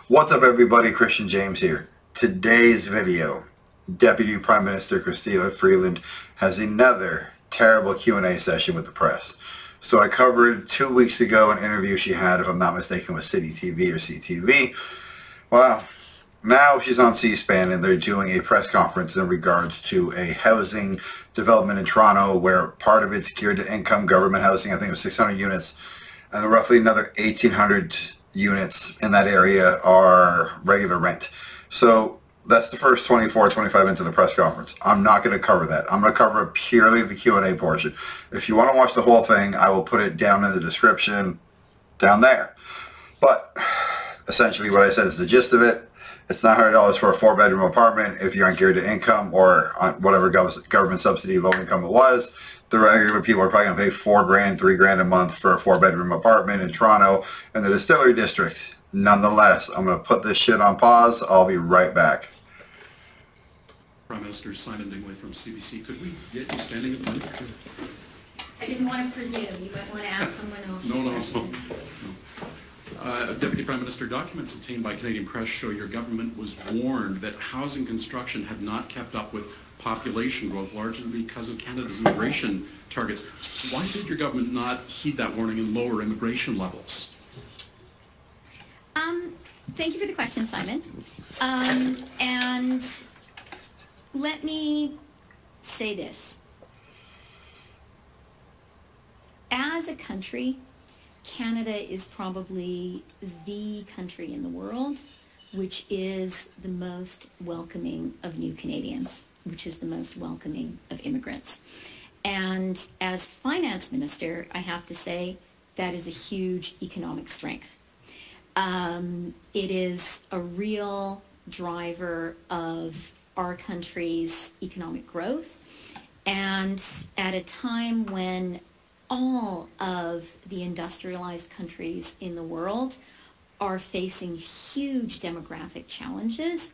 What's up everybody, Christian James here. Today's video, Deputy Prime Minister Chrystia Freeland has another terrible Q&A session with the press. So I covered 2 weeks ago an interview she had, if I'm not mistaken, with City TV or CTV. Well, now she's on C-SPAN and they're doing a press conference in regards to a housing development in Toronto where part of it's geared to income government housing. I think it was 600 units and roughly another 1,800 units in that area are regular rent. So that's the first 24, 25 minutes of the press conference. I'm not going to cover that. I'm going to cover purely the Q&A portion. If you want to watch the whole thing, I will put it down in the description down there. But essentially what I said is the gist of it. It's $900 for a 4-bedroom apartment if you're on geared to income or on whatever government subsidy low income it was. The regular people are probably going to pay $4 grand, $3 grand a month for a 4-bedroom apartment in Toronto in the Distillery District. Nonetheless, I'm going to put this shit on pause. I'll be right back. Prime Minister Simon Dingley from CBC, could we get you standing at the mic? I didn't want to presume. You might want to ask someone else. No. Deputy Prime Minister, documents obtained by Canadian press show your government was warned that housing construction had not kept up with population growth, largely because of Canada's immigration targets. Why did your government not heed that warning and lower immigration levels? Thank you for the question, Simon. And let me say this. As a country, Canada is probably the country in the world which is the most welcoming of new Canadians, which is the most welcoming of immigrants. And as finance minister, I have to say that is a huge economic strength. It is a real driver of our country's economic growth. And at a time when all of the industrialized countries in the world are facing huge demographic challenges,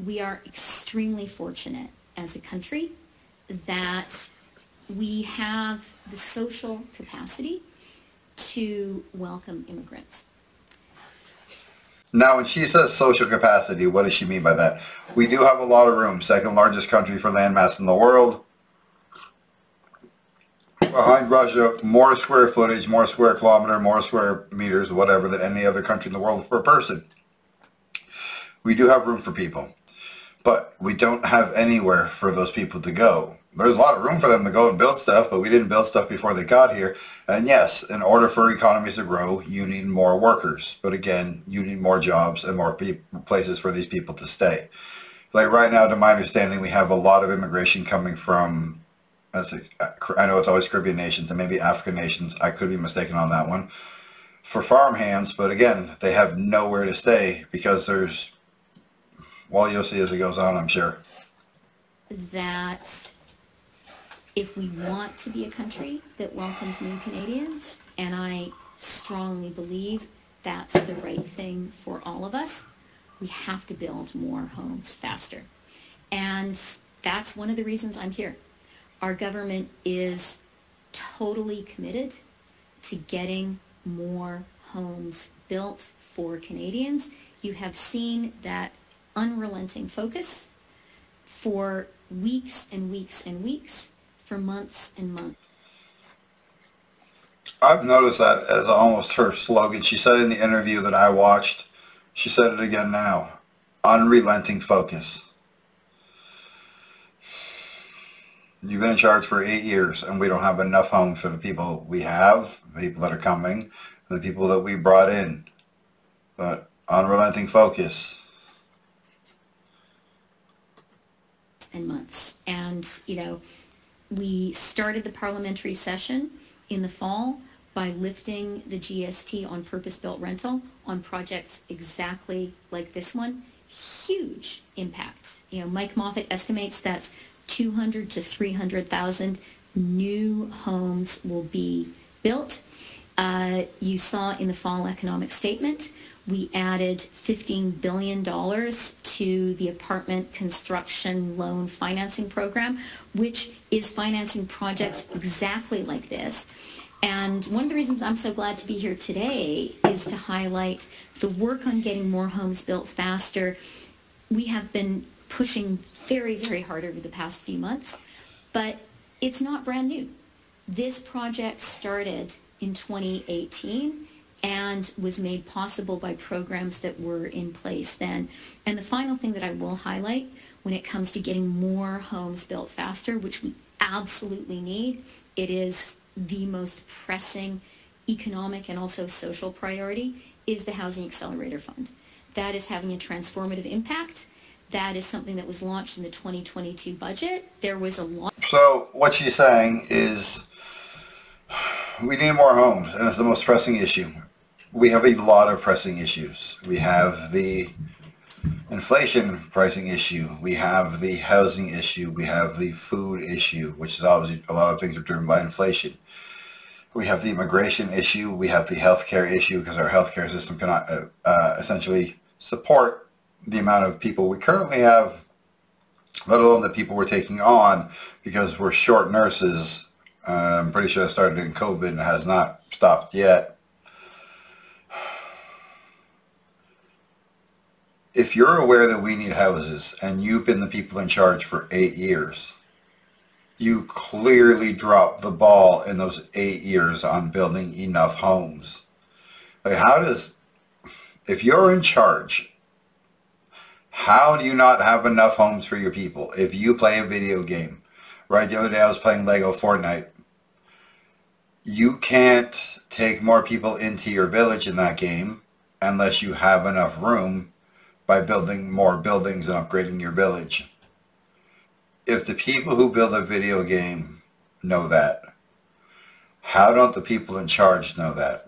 we are extremely fortunate as a country that we have the social capacity to welcome immigrants. Now, when she says social capacity, what does she mean by that? We do have a lot of room. Second largest country for landmass in the world. Behind Russia, more square footage, more square kilometer, more square meters, whatever, than any other country in the world per person. We do have room for people, but we don't have anywhere for those people to go. There's a lot of room for them to go and build stuff, but we didn't build stuff before they got here. And yes, in order for economies to grow, you need more workers. But again, you need more jobs and more places for these people to stay. Like right now, to my understanding, we have a lot of immigration coming from, I know it's always Caribbean nations and maybe African nations. I could be mistaken on that one. For farm hands, but again, they have nowhere to stay because there's, well, you'll see as it goes on, I'm sure. That if we want to be a country that welcomes new Canadians, and I strongly believe that's the right thing for all of us, we have to build more homes faster. And that's one of the reasons I'm here. Our government is totally committed to getting more homes built for Canadians. You have seen that unrelenting focus for weeks and weeks and weeks, for months and months. I've noticed that as almost her slogan. She said in the interview that I watched, she said it again now, unrelenting focus. You've been in charge for 8 years and we don't have enough homes for the people we have, the people that are coming, and the people that we brought in. But unrelenting focus. And months. And, you know, we started the parliamentary session in the fall by lifting the GST on purpose-built rental on projects exactly like this one. Huge impact. You know, Mike Moffat estimates that's 200 to 300,000 new homes will be built. You saw in the fall economic statement, we added $15 billion to the apartment construction loan financing program, which is financing projects exactly like this. And one of the reasons I'm so glad to be here today is to highlight the work on getting more homes built faster. We have been pushing very, very hard over the past few months, but it's not brand new. This project started in 2018 and was made possible by programs that were in place then. And the final thing that I will highlight when it comes to getting more homes built faster, which we absolutely need, it is the most pressing economic and also social priority, is the Housing Accelerator Fund. That is having a transformative impact. That is something that was launched in the 2022 budget. There was a lot. So what she's saying is we need more homes, and it's the most pressing issue. We have a lot of pressing issues. We have the inflation pricing issue. We have the housing issue. We have the food issue, which is obviously a lot of things are driven by inflation. We have the immigration issue. We have the healthcare issue because our healthcare system cannot essentially support the amount of people we currently have, let alone the people we're taking on, because we're short nurses. I'm pretty sure it started in COVID and has not stopped yet. If you're aware that we need houses and you've been the people in charge for 8 years, you clearly dropped the ball in those 8 years on building enough homes. Like, if you're in charge, how do you not have enough homes for your people? If you play a video game, right? The other day I was playing Lego Fortnite. You can't take more people into your village in that game unless you have enough room by building more buildings and upgrading your village. If the people who build a video game know that, how don't the people in charge know that?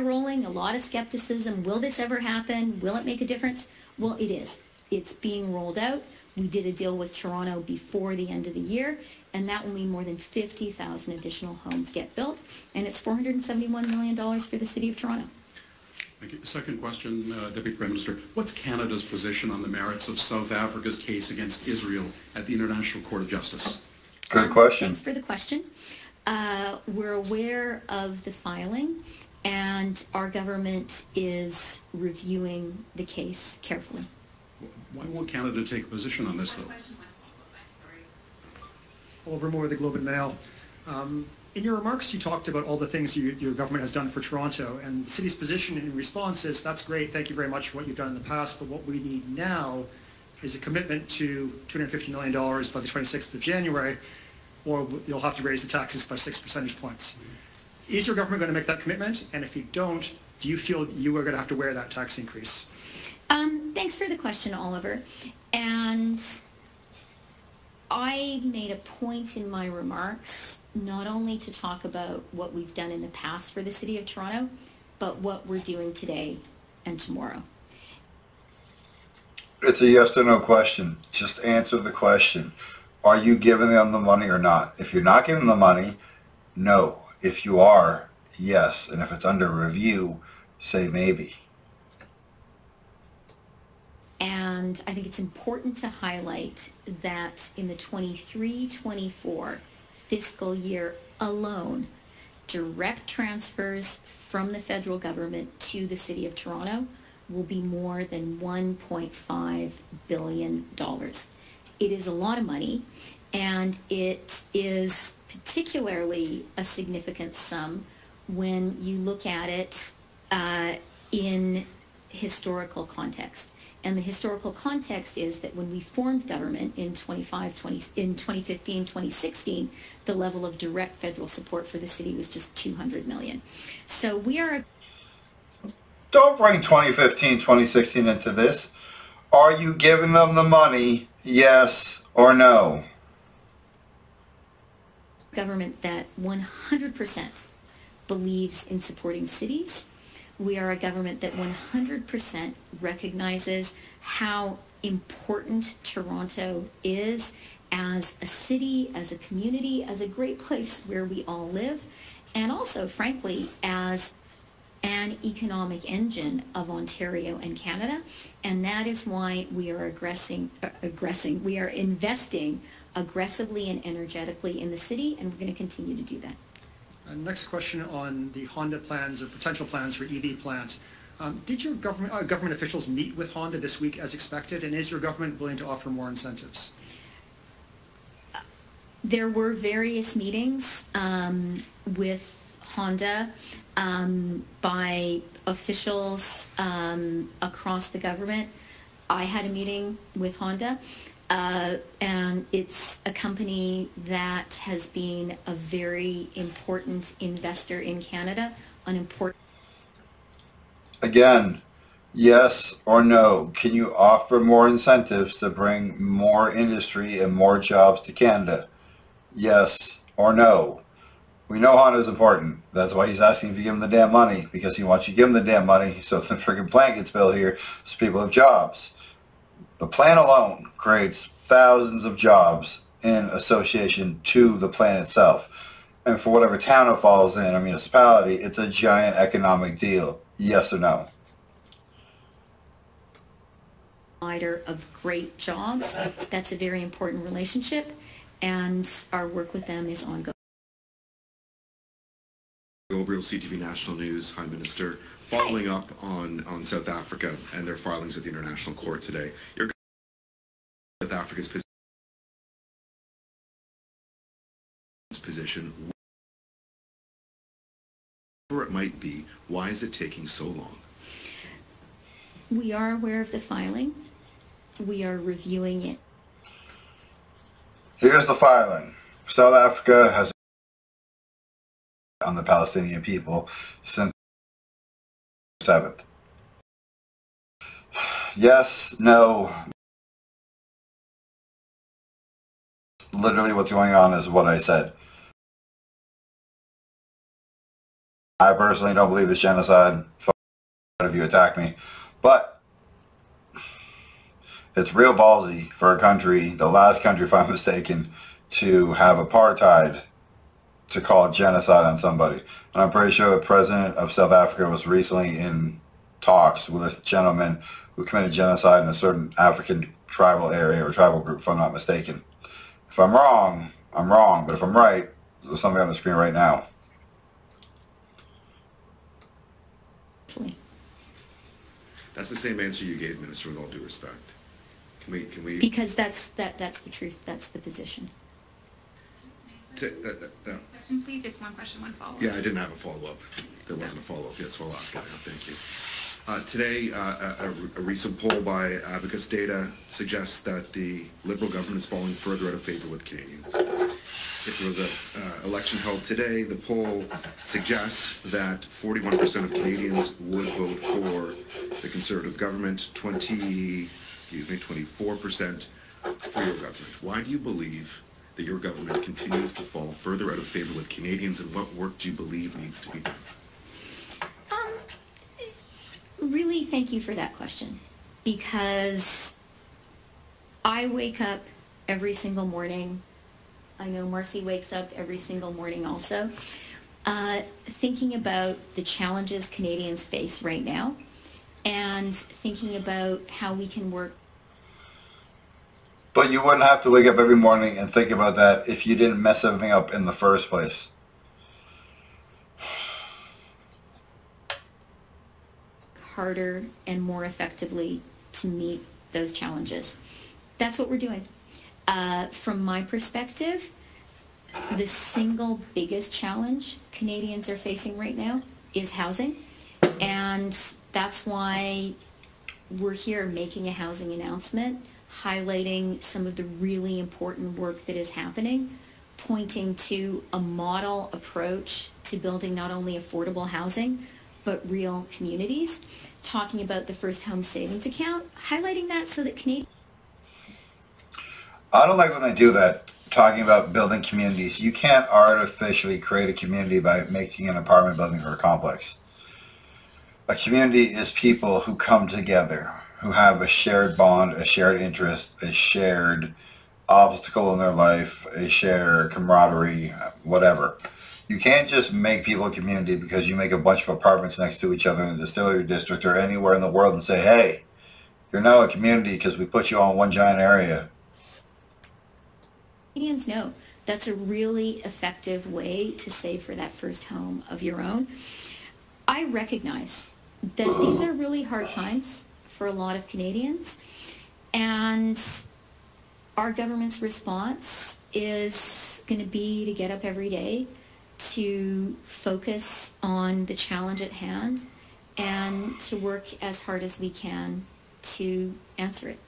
Rolling, a lot of skepticism. Will this ever happen? Will it make a difference? Well, it is. It's being rolled out. We did a deal with Toronto before the end of the year, and that will mean more than 50,000 additional homes get built, and it's $471 million for the City of Toronto. Thank you. Second question, Deputy Prime Minister. What's Canada's position on the merits of South Africa's case against Israel at the International Court of Justice? Good question. Thanks for the question. We're aware of the filing, and our government is reviewing the case carefully. Why won't Canada take a position on this, though? Oliver Moore, the Globe and Mail. In your remarks, you talked about all the things your government has done for Toronto, and the city's position in response is, that's great, thank you very much for what you've done in the past, but what we need now is a commitment to $250 million by the 26th of January, or you'll have to raise the taxes by 6 percentage points. Is your government going to make that commitment? And if you don't, do you feel you are going to have to wear that tax increase? Thanks for the question, Oliver. And I made a point in my remarks not only to talk about what we've done in the past for the City of Toronto, but what we're doing today and tomorrow. It's a yes or no question. Just answer the question. Are you giving them the money or not? If you're not giving them the money, no. If you are, yes. And if it's under review, say maybe. And I think it's important to highlight that in the 23-24 fiscal year alone, direct transfers from the federal government to the City of Toronto will be more than $1.5 billion. It is a lot of money, and it is particularly a significant sum when you look at it in historical context. And the historical context is that when we formed government in 2015, 2016, the level of direct federal support for the city was just $200 million. So we are... Don't bring 2015, 2016 into this. Are you giving them the money, yes or no? Government that 100% believes in supporting cities. We are a government that 100% recognizes how important Toronto is as a city, as a community, as a great place where we all live, and also, frankly, as an economic engine of Ontario and Canada. And that is why we are we are investing aggressively and energetically in the city, and we're going to continue to do that. Next question on the Honda plans or potential plans for EV plant. Did your government officials meet with Honda this week as expected, and is your government willing to offer more incentives? There were various meetings with Honda by officials across the government. I had a meeting with Honda, and it's a company that has been a very important investor in Canada, an important... Again, yes or no, can you offer more incentives to bring more industry and more jobs to Canada? Yes or no? We know Honda's important. That's why he's asking if you give him the damn money, because he wants you to give him the damn money so the freaking plant gets built here so people have jobs. The plant alone creates thousands of jobs in association to the plant itself. And for whatever town it falls in, or municipality, it's a giant economic deal. Yes or no? Of great jobs. That's a very important relationship, and our work with them is ongoing. Gabriel, CTV National News. Hi, Minister. Following up on South Africa and their filings with the International Court today, your South Africa's position, whatever it might be, why is it taking so long? We are aware of the filing. We are reviewing it. Here's the filing. South Africa has on the Palestinian people since the 7th. Yes, no. Literally what's going on is what I said. I personally don't believe it's genocide. If you attack me. But it's real ballsy for a country, the last country if I'm mistaken, to have apartheid to call it genocide on somebody. And I'm pretty sure the president of South Africa was recently in talks with a gentleman who committed genocide in a certain African tribal area or tribal group, if I'm not mistaken. If I'm wrong, I'm wrong. But if I'm right, there's something on the screen right now. That's the same answer you gave, Minister, with all due respect. Can we? Because that's the truth. That's the position. Question, please. It's one question, one follow-up. Yeah, I didn't have a follow-up. There wasn't a follow-up yet, so I'll ask it now. Thank you. Today, a recent poll by Abacus Data suggests that the Liberal government is falling further out of favor with Canadians. If there was an election held today, the poll suggests that 41% of Canadians would vote for the Conservative government, 24% for your government. Why do you believe that your government continues to fall further out of favor with Canadians, and what work do you believe needs to be done? Really, thank you for that question, because I wake up every single morning. I know Marcy wakes up every single morning also, thinking about the challenges Canadians face right now and thinking about how we can work. But you wouldn't have to wake up every morning and think about that if you didn't mess everything up in the first place. Harder and more effectively to meet those challenges. That's what we're doing. From my perspective, the single biggest challenge Canadians are facing right now is housing. And that's why we're here making a housing announcement, highlighting some of the really important work that is happening, pointing to a model approach to building not only affordable housing, but real communities, talking about the first home savings account, highlighting that so that Canadians... I don't like when they do that, talking about building communities. You can't artificially create a community by making an apartment building or a complex. A community is people who come together, who have a shared bond, a shared interest, a shared obstacle in their life, a shared camaraderie, whatever. You can't just make people a community because you make a bunch of apartments next to each other in the distillery district or anywhere in the world and say, hey, you're now a community because we put you all in one giant area. Canadians know That's a really effective way to save for that first home of your own. I recognize that these are really hard times for a lot of Canadians, and our government's response is going to be to get up every day, to focus on the challenge at hand, and to work as hard as we can to answer it.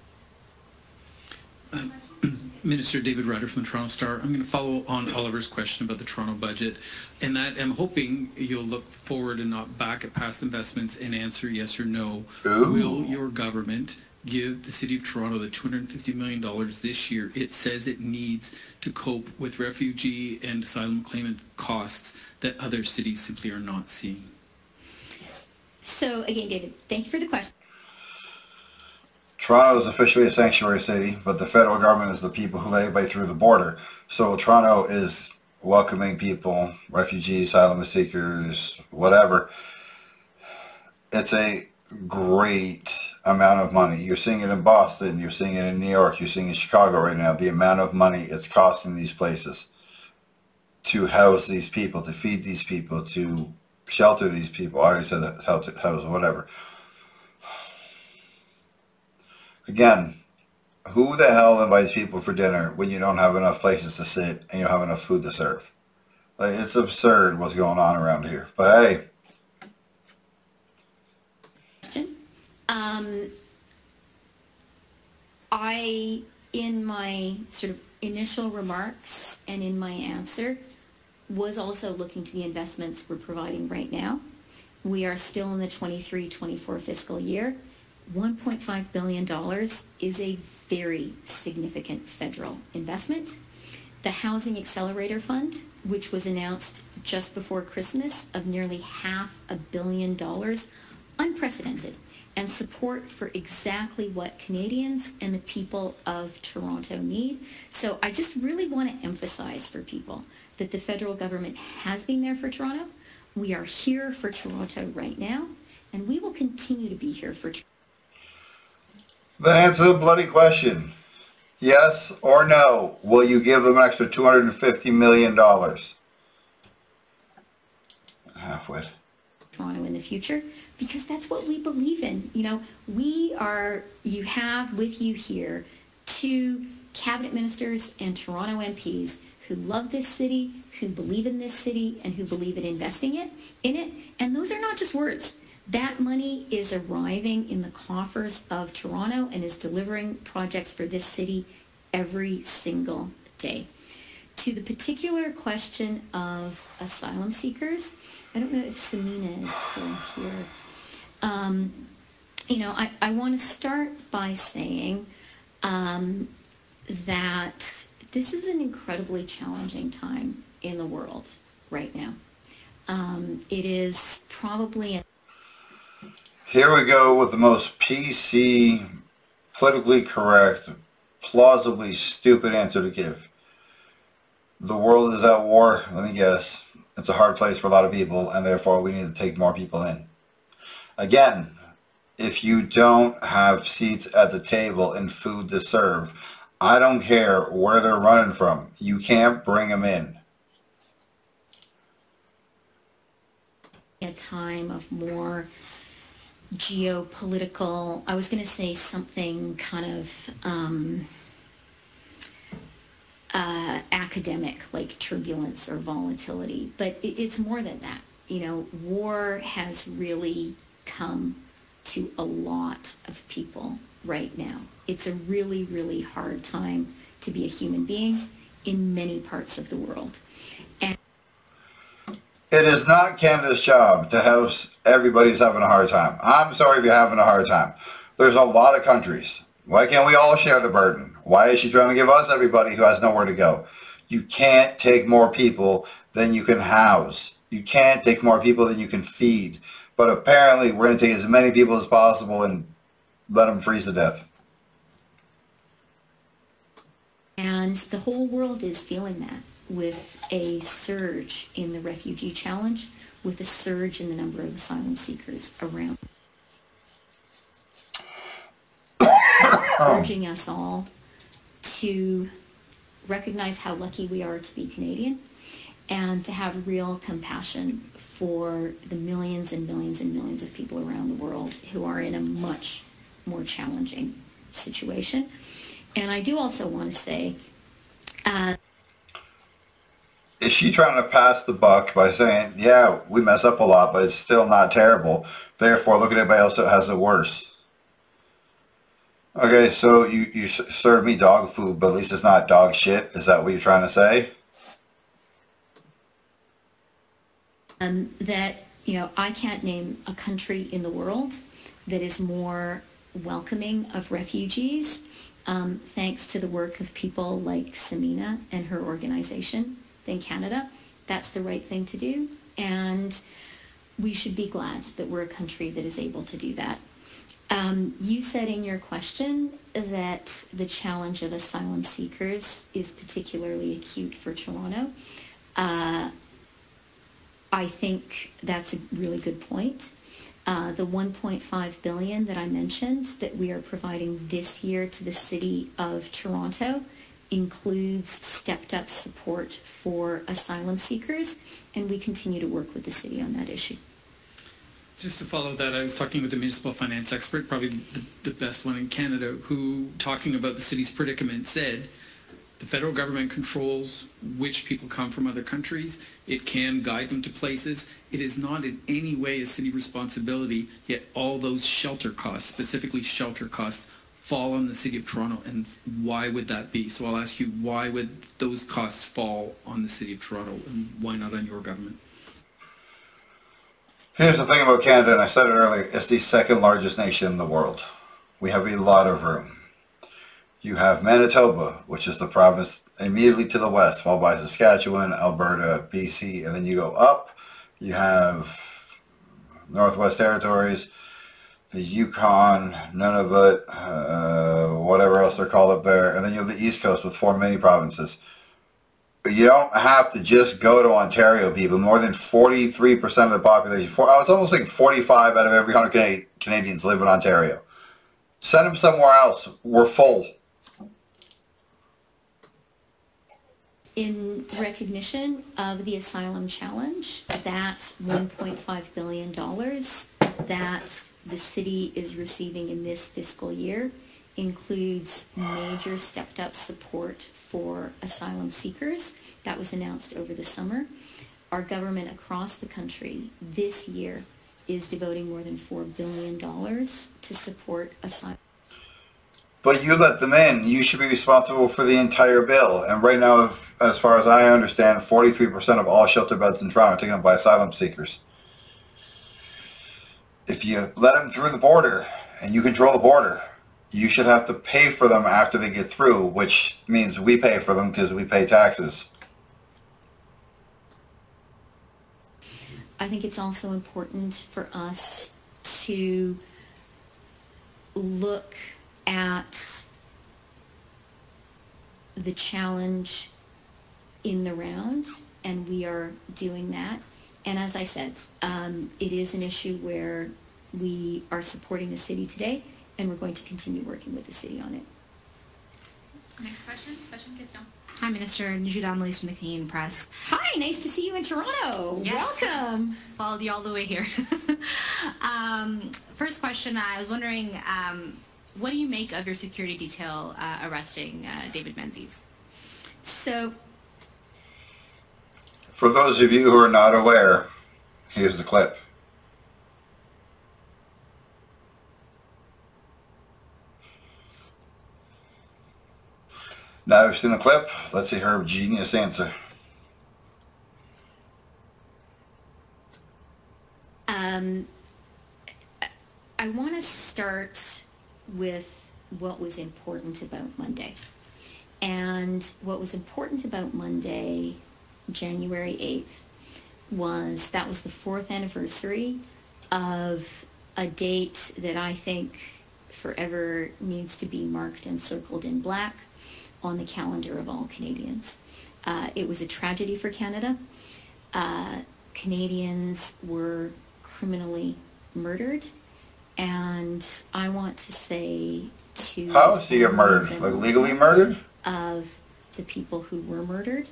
Minister David Ryder from the Toronto Star. I'm going to follow on Oliver's question about the Toronto budget, and that I'm hoping you'll look forward and not back at past investments and answer yes or no. Ooh. Will your government give the City of Toronto the $250 million this year it says it needs to cope with refugee and asylum claimant costs that other cities simply are not seeing? So again, David, thank you for the question. Toronto is officially a sanctuary city, but the federal government is the people who let everybody through the border. So Toronto is welcoming people, refugees, asylum seekers, whatever. It's a great amount of money. You're seeing it in Boston, you're seeing it in New York, you're seeing it in Chicago right now, the amount of money it's costing these places to house these people, to feed these people, to shelter these people. I already said that, house, whatever. Again, who the hell invites people for dinner when you don't have enough places to sit and you don't have enough food to serve? Like, it's absurd what's going on around here. But hey. I, in my sort of initial remarks and in my answer, was also looking to the investments we're providing right now. We are still in the 23-24 fiscal year. $1.5 billion is a very significant federal investment. The Housing Accelerator Fund, which was announced just before Christmas, of nearly $500 million, unprecedented, and support for exactly what Canadians and the people of Toronto need. So I just really want to emphasize for people that the federal government has been there for Toronto. We are here for Toronto right now, and we will continue to be here for Toronto. Then answer the bloody question. Yes or no? Will you give them an extra $250 million? Halfwit. Toronto in the future, because that's what we believe in. You know, you have with you here two cabinet ministers and Toronto MPs who love this city, who believe in this city, and who believe in investing in it. And those are not just words. That money is arriving in the coffers of Toronto and is delivering projects for this city every single day. To the particular question of asylum seekers, I don't know if Samina is still here. You know, I want to start by saying that this is an incredibly challenging time in the world right now. It is probably... Here we go with the most PC, politically correct, plausibly stupid answer to give. The world is at war. Let me guess. It's a hard place for a lot of people, and therefore we need to take more people in. Again, if you don't have seats at the table and food to serve, I don't care where they're running from. You can't bring them in. A time of more geopolitical, I was going to say something kind of academic, like turbulence or volatility, but it's more than that. You know, war has really come to a lot of people right now. It's a really, really hard time to be a human being in many parts of the world. And it is not Canada's job to house everybody who's having a hard time. I'm sorry if you're having a hard time. There's a lot of countries. Why can't we all share the burden? Why is she trying to give us everybody who has nowhere to go? You can't take more people than you can house. You can't take more people than you can feed. But apparently we're going to take as many people as possible and let them freeze to death. And the whole world is feeling that, with a surge in the refugee challenge, with a surge in the number of asylum seekers around. Urging us all to recognize how lucky we are to be Canadian and to have real compassion for the millions and millions and millions of people around the world who are in a much more challenging situation. And I do also want to say, is she trying to pass the buck by saying, yeah, we mess up a lot, but it's still not terrible. Therefore, look at everybody else that has it worse. Okay, so you serve me dog food, but at least it's not dog shit. Is that what you're trying to say? that, I can't name a country in the world that is more welcoming of refugees, thanks to the work of people like Samina and her organization, than Canada. That's the right thing to do, and we should be glad that we're a country that is able to do that. You said in your question that the challenge of asylum seekers is particularly acute for Toronto. I think that's a really good point. The $1.5 billion that I mentioned that we are providing this year to the City of Toronto includes stepped up support for asylum seekers, and we continue to work with the city on that issue. Just to follow that, I was talking with a municipal finance expert, probably the best one in Canada, who, talking about the city's predicament, said the federal government controls which people come from other countries. It can guide them to places. It is not in any way a city responsibility, yet all those shelter costs, specifically shelter costs, fall on the City of Toronto. And why would that be? So I'll ask you, why would those costs fall on the City of Toronto, and why not on your government? Here's the thing about Canada, and I said it earlier, it's the second largest nation in the world. We have a lot of room. You have Manitoba, which is the province immediately to the west, followed by Saskatchewan, Alberta, BC, and then you go up. You have Northwest Territories, the Yukon, Nunavut, whatever else they're called up there, and then you have the East Coast with 4 mini provinces. You don't have to just go to Ontario, people. More than 43% of the population, I was almost like 45 out of every 100 Canadians live in Ontario. Send them somewhere else. We're full. In recognition of the asylum challenge, that $1.5 billion that the city is receiving in this fiscal year includes major stepped up support for asylum seekers. That was announced over the summer. Our government across the country this year is devoting more than $4 billion to support asylum. But you let them in. You should be responsible for the entire bill. And right now, as far as I understand, 43% of all shelter beds in Toronto are taken up by asylum seekers. If you let them through the border and you control the border, you should have to pay for them after they get through, which means we pay for them because we pay taxes. I think it's also important for us to look at the challenge in the round, and we are doing that. And as I said, it is an issue where we are supporting the city today, and we're going to continue working with the city on it. Next question, Chrystia. Hi, Minister. Nujuda Amelise from the Canadian Press. Hi, nice to see you in Toronto. Yes. Welcome. Followed you all the way here. First question, I was wondering, what do you make of your security detail arresting David Menzies? So, For those of you who are not aware, here's the clip. Now you've seen the clip, let's see her genius answer. I want to start with what was important about Monday. And what was important about Monday, January 8th, that was the 4th anniversary of a date that I think forever needs to be marked and circled in black on the calendar of all Canadians. It was a tragedy for Canada. Canadians were criminally murdered, and I want to say to... How? So you get murdered? Like legally murdered? Of the people who were murdered,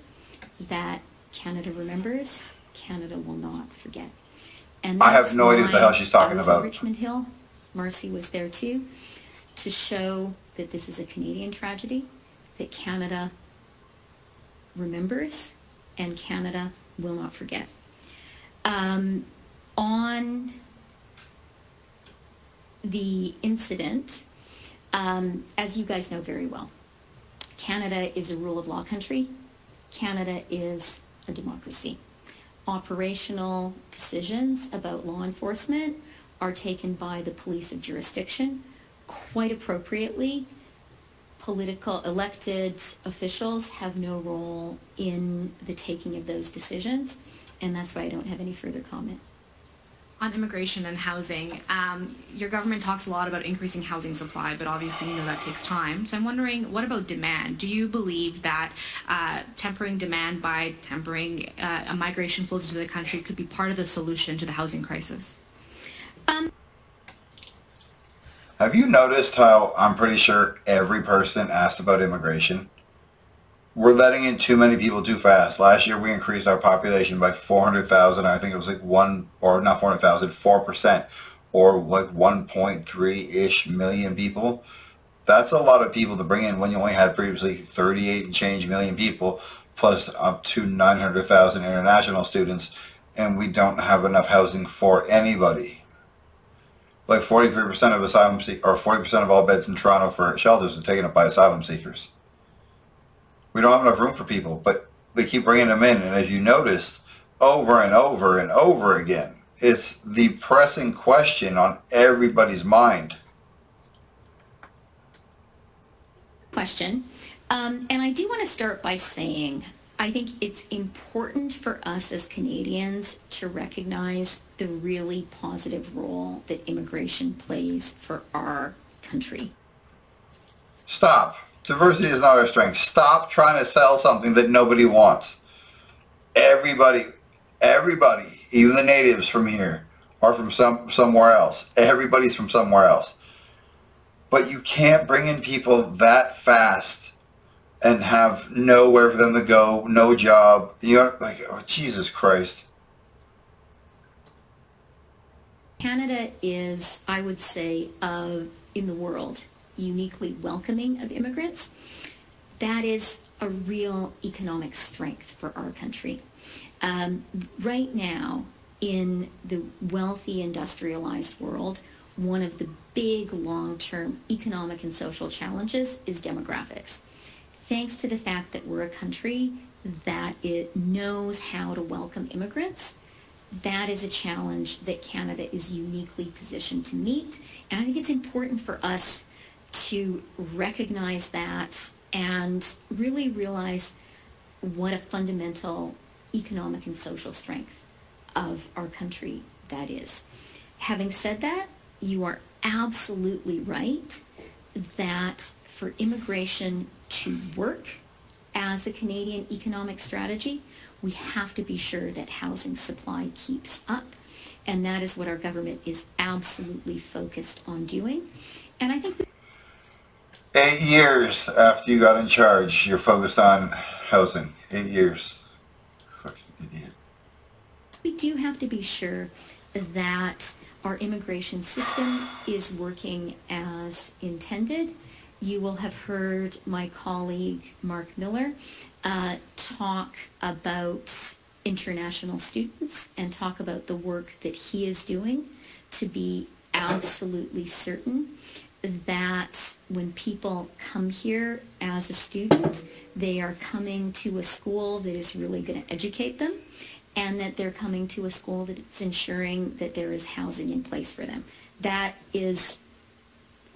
that Canada remembers, Canada will not forget. And I have no idea what the hell she's talking I was about. in Richmond Hill. Marcy was there too, to show that this is a Canadian tragedy, that Canada remembers and Canada will not forget. On the incident, as you guys know very well, Canada is a rule of law country. Canada is a democracy. Operational decisions about law enforcement are taken by the police of jurisdiction. Quite appropriately, political elected officials have no role in the taking of those decisions, and that's why I don't have any further comment. On immigration and housing, your government talks a lot about increasing housing supply, but obviously you know that takes time. So I'm wondering, what about demand? Do you believe that tempering demand by tempering migration flows into the country could be part of the solution to the housing crisis? Have you noticed how I'm pretty sure every person asked about immigration? We're letting in too many people too fast. Last year we increased our population by 400,000. I think it was like 4%, or like 1.3-ish million people. That's a lot of people to bring in when you only had previously 38 and change million people, plus up to 900,000 international students, and we don't have enough housing for anybody. Like 43% of asylum or 40% of all beds in Toronto for shelters are taken up by asylum seekers. We don't have enough room for people, but they keep bringing them in. And as you noticed, over and over and over again, it's the pressing question on everybody's mind. Question. And I do want to start by saying, I think it's important for us as Canadians to recognize the really positive role that immigration plays for our country. Stop. Diversity is not our strength. Stop trying to sell something that nobody wants. Everybody, even the natives from here are from somewhere else. Everybody's from somewhere else. But you can't bring in people that fast and have nowhere for them to go, no job. You're like, oh, Jesus Christ. Canada is, I would say, in the world, uniquely welcoming of immigrants. That is a real economic strength for our country. Right now, in the wealthy industrialized world, one of the big long-term economic and social challenges is demographics. Thanks to the fact that we're a country that it knows how to welcome immigrants, that is a challenge that Canada is uniquely positioned to meet. And I think it's important for us to recognize that and really realize what a fundamental economic and social strength of our country that is. Having said that, you are absolutely right that for immigration to work as a Canadian economic strategy, we have to be sure that housing supply keeps up, and that is what our government is absolutely focused on doing. And I think 8 years after you got in charge, you're focused on housing. 8 years. Fucking idiot. we do have to be sure that our immigration system is working as intended. You will have heard my colleague Mark Miller talk about international students and talk about the work that he is doing to be absolutely certain that when people come here as a student, they are coming to a school that is really going to educate them, and that they're coming to a school that is ensuring that there is housing in place for them. That is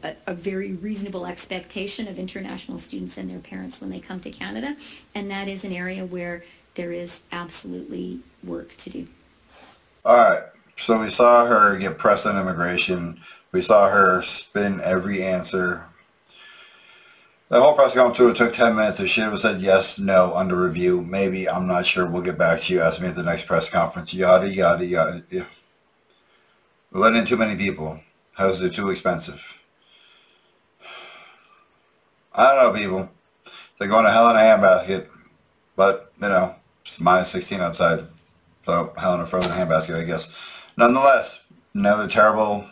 a very reasonable expectation of international students and their parents when they come to Canada, and that is an area where there is absolutely work to do. All right, so we saw her get pressed on immigration. We saw her spin every answer. The whole press conference took 10 minutes. If she would have said yes, no, under review, maybe, I'm not sure, we'll get back to you, ask me at the next press conference, yada, yada, yada. Yeah. We're letting in too many people. Houses are too expensive. I don't know, people. They're going to hell in a handbasket. But, you know, it's minus 16 outside. So, hell in a frozen handbasket, I guess. Nonetheless, another terrible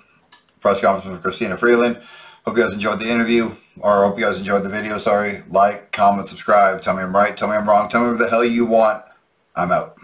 press conference from Chrystia Freeland. Hope you guys enjoyed the interview. Or hope you guys enjoyed the video, sorry. Like, comment, subscribe. Tell me I'm right. Tell me I'm wrong. Tell me what the hell you want. I'm out.